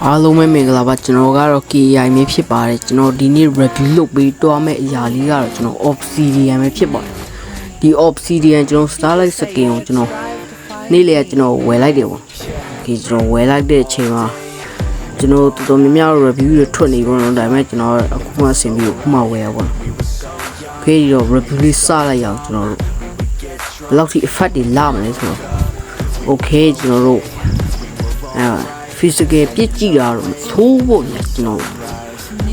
အားလုံးပဲမင်္ဂလာပါကျွန်တော်ကတော့ KI ပဲဖြစ်ပါတယ်ကျွန်တော်ဒီနေ့ review လုပ်ပေးတွားမယ့်အရာလေးကတော့ကျွန်တော် Obsidian ပဲဖြစ်ပါတယ်ဒီ Obsidian ကျွန်တော် Starlight Skin ကိုကျွန်တော်နေ့လေကျွန်တော်ဝယ်လိုက်တယ်ပေါ့ဒီကျွန်တော်ဝယ်လိုက်တဲ့အချိန်မှာကျွန်တော်တော်တော်များများ review တွေထွက်နေပေါ့နော်ဒါပေမဲ့ကျွန်တော်အခုမှဆင်ပြီးအခုမှဝယ်ရပါတော့ခေဒီတော့ review လေးစလိုက်ရအောင်ကျွန်တော်တို့ဘယ်လောက်ထိ effect တွေလာမလဲဆိုတော့ okay ကျွန်တော်တို့physical ပြစ်ကြည့်တာတော့သိုးဖို့လေကျွန်တော်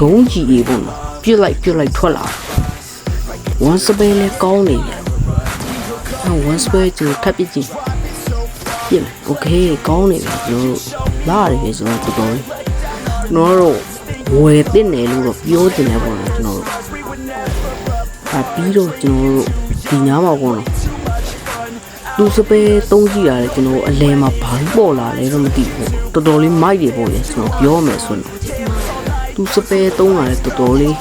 ဒုံးကြီးကြီးပေါ့နော်ပြစ်လိုက်ထွက်လာ one spell လဲကောင်းနေတယ်one spell ကျွန်တော်ထပ်ပြစ်ကြည့်ပြစ် okay ကောင်းနေတယ်ကျွန်တော်လာရတယ်ဆိုတော့တော်တော်လေးကျွန်တော်တို့ဝယ်တင်တယ်လို့တော့ပြောတင်တယ်ပေါ့နော်ကျွန်တော်ပြီးတော့ကျွန်တော်တို့ဒီညမှာပေါ့နော်သူစပယ်သုံးကြည့်ရတယ်ကျွန်တော်အလဲမှာဘာလို့ပေါ်လာလဲတော့မသိဘူးတော်တော်လေးမိုက်တယ်ပေါ့လေကျွန်တော်ပြောမယ်ဆိုရင်သူစပယ်သုံးလာတယ်တော်တော်လေး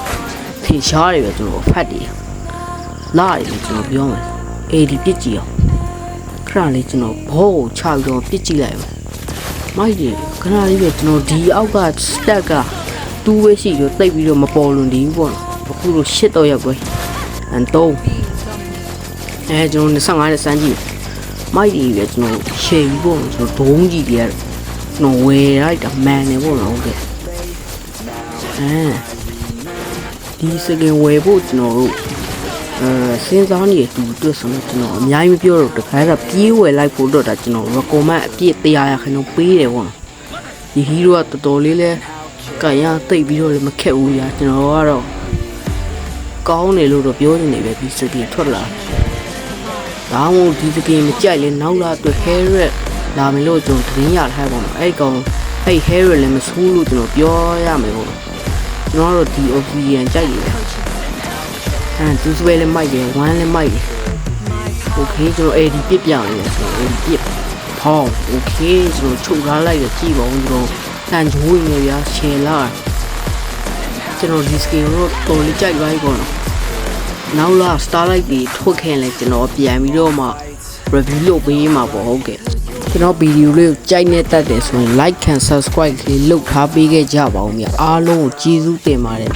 ထင်ရှားတယ်ပဲကျွန်တော်ဖတ်တယ်လာတယ်ကျွန်တော်ပြောမယ်ဒီပြစ်ကြည့်အောင်ခဏလေးကျွန်တော်ဘောကိုချပြီးတော့ပြစ်ကြည့်လိုက်ပါမိုက်တယ်ခဏလေးပဲကျွန်တော်ဒီအောက်က stack ကတူးပဲရှိတော့တိတ်ပြီးတော့မပေါ်လွန်သေးဘူးပေါ့အခုလိုရှစ်တော့ရောက်ကွယ်3ကျွန်တော်25နဲ့စမ်းကြည့်မိုက်ဒီပဲကျွန်တော်ရှယ်ပြီးပေါ့ကျွန်တော်ဒုံးကြီးပြရတယ်ကျွန်တော်ဝယ်လိုက်တာမန်နေပေါ့နော်ဟုတ်ကဲ့ဒီစကင်ဝယ်ဖို့ကျွန်တော်တို့စဉ်းစားနေတူတွေ့ဆိုတော့ကျွန်တော်အများကြီးမပြောတော့တခါတော့ပြေးဝယ်လိုက်ဖို့တော့ဒါကျွန်တော် recommend အပြည့်100ခဏပေးတယ်ပေါ့နော်ဒီ hero ကတော်တော်လေးလဲကန်ရတိတ်ပြီးတော့လည်းမခက်ဘူးညာကျွန်တော်ကတော့ကောင်းတယ်လို့တော့ပြောနေပဲဒီစကင်ထွက်လာဒါမှမဟုတ်ဒီစကင်မကြိုက်လဲနောက်လာအတွက် Harriet လာမယ်လို့ကျွန်တော်သတင်းရထားပါတော့အဲ့ကောင် Harriet လည်းမဆိုးလို့ကျွန်တော်ပြောရမယ်ပေါ့ကျွန်တော်တို့ဒီ Obsidian ကြိုက်တယ်သူစပယ်လည်းမိုက်တယ်1လည်းမိုက်တယ် okay ကျွန်တော်ဒီပြစ်ပြနေတယ်ဆိုတော့ပြစ်ဟော okay ကျွန်တော်ချုပ်ထားလိုက်ရကြည့်ပါဦးကျွန်တော်တန်ချိုးနေရရှယ်လာကျွန်တော်ဒီစကင်ကိုတော်လေးကြိုက်ပါ යි ပေါ့နော်နောက်လာ Starlight တွေထုတ်ခဲ့လဲကျွန်တော်ပြန်ပြီးတော့မှ review လုပ်ပေးမှာပေါ့ဟုတ်ကဲ့ကျွန်တော်ဗီဒီယိုလေးကိုကြိုက်နေတတ်တယ်ဆိုရင် like and subscribe လေးလုပ်ထားပေးခဲ့ကြပါဦးမြအားလုံးကိုကျေးဇူးတင်ပါတယ်